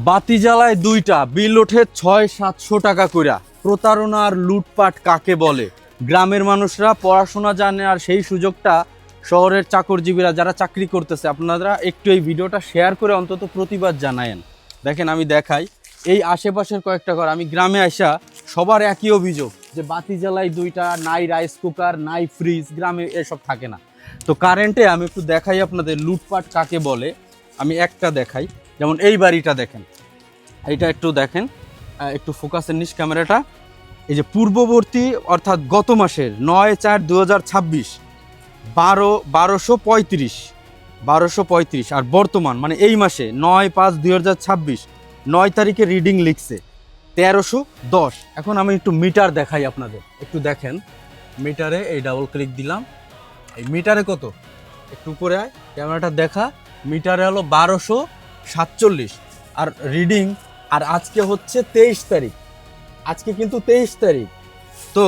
বাতি জ্বালায় দুইটা, বিল ওঠে 600-700 টাকা কইরা। প্রতারণা আর লুটপাট কাকে বলে? গ্রামের মানুষরা পড়াশোনা জানে, আর সেই সুযোগটা শহরের চাকরজীবীরা যারা চাকরি করতেছে। আপনারা একটু এই ভিডিওটা শেয়ার করে অন্তত প্রতিবাদ জানায়েন। দেখেন আমি দেখাই এই আশেপাশের কয়েকটা ঘর, আমি গ্রামে আসা সবার একই অভিযোগ যে বাতি জ্বালাই দুইটা, নাই রাইস কুকার, নাই ফ্রিজ, গ্রামে এসব থাকে না। তো কারেন্টে আমি একটু দেখাই আপনাদের লুটপাট কাকে বলে। আমি একটা দেখাই, যেমন এই বাড়িটা দেখেন, এইটা একটু দেখেন, একটু ফোকাসের নিচ ক্যামেরাটা। এই যে পূর্ববর্তী অর্থাৎ গত মাসের 9/4/2026 1235, আর বর্তমান মানে এই মাসে 9/5/2026 9 তারিখে রিডিং লিখছে 1310। এখন আমি একটু মিটার দেখাই আপনাদের, একটু দেখেন। মিটারে এই ডাবল ক্লিক দিলাম, এই মিটারে কত, একটু উপরে আয় ক্যামেরাটা দেখা, মিটারে হলো 1247 আর রিডিং। আর আজকে হচ্ছে 23 তারিখ, আজকে কিন্তু 23 তারিখ। তো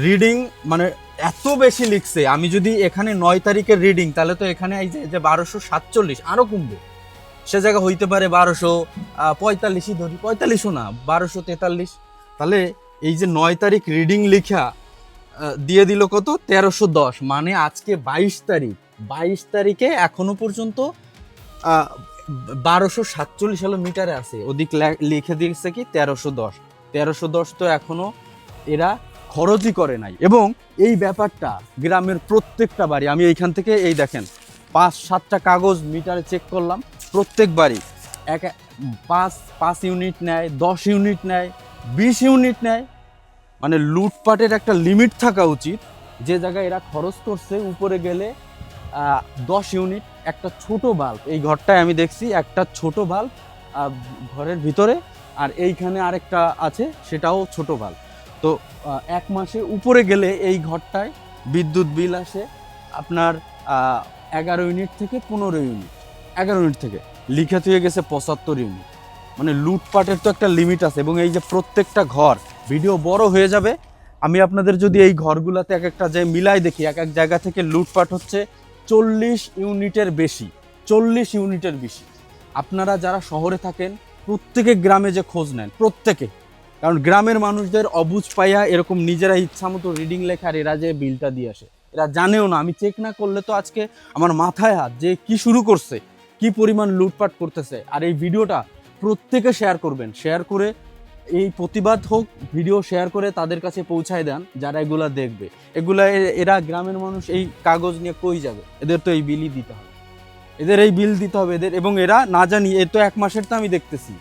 রিডিং মানে এত বেশি লিখছে। আমি যদি এখানে 9 তারিখের রিডিং, তাহলে তো এখানে এই যে 1247 আরও কমবে। সে জায়গা হইতে পারে 1245ই ধরি, 45ও না, 1243। তাহলে এই যে 9 তারিখ রিডিং লিখা দিয়ে দিল কত, 1310। মানে আজকে 22 তারিখ, 22 তারিখে এখনো পর্যন্ত 1247 হলো মিটারে আছে, ওদিক লিখে দিয়েছে কি 1310। 1310 তো এখনো এরা খরচই করে নাই। এবং এই ব্যাপারটা গ্রামের প্রত্যেকটা বাড়ি, আমি এইখান থেকে এই দেখেন 5-7টা কাগজ মিটারে চেক করলাম, প্রত্যেক বাড়ি 5 ইউনিট নেয়, 10 ইউনিট নেয়, 20 ইউনিট নেয়। মানে লুটপাটের একটা লিমিট থাকা উচিত। যে জায়গায় এরা খরচ করছে উপরে গেলে 10 ইউনিট, একটা ছোট বাল্ব, এই ঘরটায় আমি দেখছি একটা ছোট বাল্ব ঘরের ভিতরে, আর এইখানে আরেকটা আছে সেটাও ছোট বাল্ব। তো 1 মাসে উপরে গেলে এই ঘরটায় বিদ্যুৎ বিল আসে আপনার 11 ইউনিট থেকে 15 ইউনিট, 11 ইউনিট থেকে লিখে থুয়ে গেছে 75 ইউনিট। মানে লুটপাটের তো একটা লিমিট আছে। এবং এই যে প্রত্যেকটা ঘর, ভিডিও বড় হয়ে যাবে, আমি আপনাদের যদি এই ঘরগুলোতে এক একটা যে মিলাই দেখি, এক এক জায়গা থেকে লুটপাট হচ্ছে 40 ইউনিটের বেশি, 40 ইউনিটের বেশি। আপনারা যারা শহরে থাকেন প্রত্যেকে গ্রামে যে খোঁজ নেন, প্রত্যেকে, কারণ গ্রামের মানুষদের অবুঝ পাইয়া এরকম নিজেরা ইচ্ছা মতো রিডিং লেখার, এরা যে বিলটা দিয়ে আসে এরা জানেও না। আমি চেক না করলে তো আজকে আমার মাথায় হাত যে কি শুরু করছে, কি পরিমাণ লুটপাট করতেছে। আর এই ভিডিওটা প্রত্যেকে শেয়ার করবেন, শেয়ার করে এই প্রতিবাদ হোক, ভিডিও শেয়ার করে তাদের কাছে পৌঁছায় দেন যারা এগুলা দেখবে। এগুলা এরা গ্রামের মানুষ এই কাগজ নিয়ে কই যাবে? এদের তো এই বিলই দিতে হবে, এদের এই বিল দিতে হবে এদের। এবং এরা না জানি, এ তো 1 মাসের তো আমি দেখতেছি।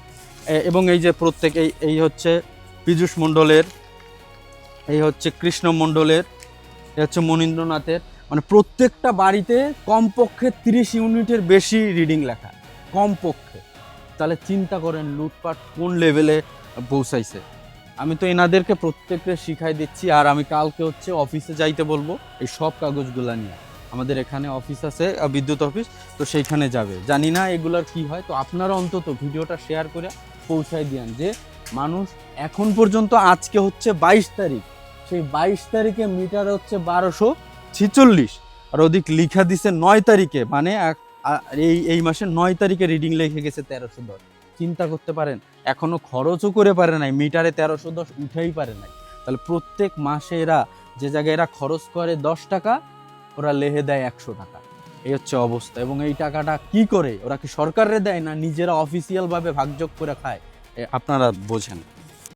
এবং এই যে প্রত্যেক এই হচ্ছে পীযূষ মণ্ডলের, এই হচ্ছে কৃষ্ণ মণ্ডলের, এই হচ্ছে মনীন্দ্রনাথের, মানে প্রত্যেকটা বাড়িতে কমপক্ষে 30 ইউনিটের বেশি রিডিং লেখা, কমপক্ষে। তাহলে চিন্তা করেন লুটপাট কোন লেভেলে পৌঁছাইছে। আমি তো এনাদেরকে প্রত্যেককে শিখাই দিচ্ছি। আর আমি কালকে হচ্ছে অফিসে যাইতে বলবো এই সব কাগজগুলা নিয়ে। আমাদের এখানে অফিস আছে, বিদ্যুৎ অফিস, তো সেইখানে যাবে। জানি না এগুলার কি হয়। তো আপনারা অন্তত ভিডিওটা শেয়ার করে পৌঁছায় দিয়েন যে মানুষ এখন পর্যন্ত, আজকে হচ্ছে 22 তারিখ, সেই 22 তারিখে মিটার হচ্ছে 1246, আর ওদিক লিখা দিছে 9 তারিখে, মানে এই মাসের 9 তারিখে রিডিং লিখে গেছে 1310। চিন্তা করতে পারেন, এখনো খরচও করে পারে নাই, মিটারে 1310 উঠেই পারে নাই। তাহলে প্রত্যেক মাসে এরা যে জায়গায় এরা খরচ করে 10 টাকা, ওরা লেহে দেয় 100 টাকা। এই হচ্ছে অবস্থা। এবং এই টাকাটা কি করে, ওরা কি সরকারে দেয় না নিজেরা অফিসিয়াল ভাবে ভাগযোগ করে খায়? আপনারা বোঝেন।